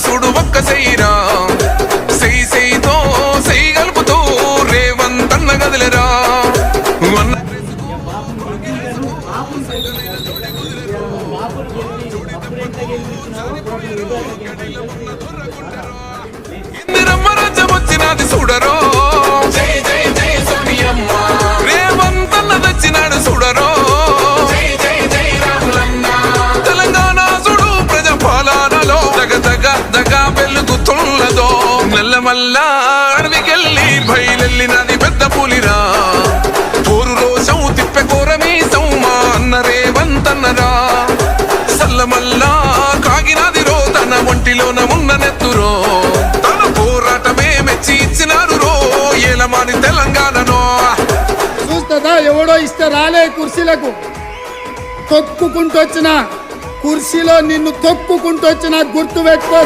చూడు ఒక్క సైరా సైతో సై గలుపుతూ రేవంత్ అన్న గదిలేరా ఇందిరమ్మ రాజ్యం వచ్చినది చూడరో రేవంత్ అన్న తెచ్చినాడు చూడరో తెలంగాణ చూడు ప్రజా పాలనలో దగ వెలుగుతున్నదో నల్లమల్ల అడవికెళ్ళి బయలెళ్ళినది పెద్ద పులిరా పోరు రోషం తిప్పె కోరమీసం మా అన్న రేవంత్ అన్నరా సల్లమల్ల కాగినది రో తన ఒంటిలోన ఉన్న నెత్తురో తన పోరాటమే మెచ్చి ఇచ్చినారు రో ఏలమాని తెలంగాణలో చూస్తుందా ఎవడో ఇస్తే రాలే కుర్చీలకు తొక్కుకుంటూ వచ్చిన కుర్చీలో నిన్ను తొక్కుకుంటూ వచ్చిన గుర్తు పెట్టుకో.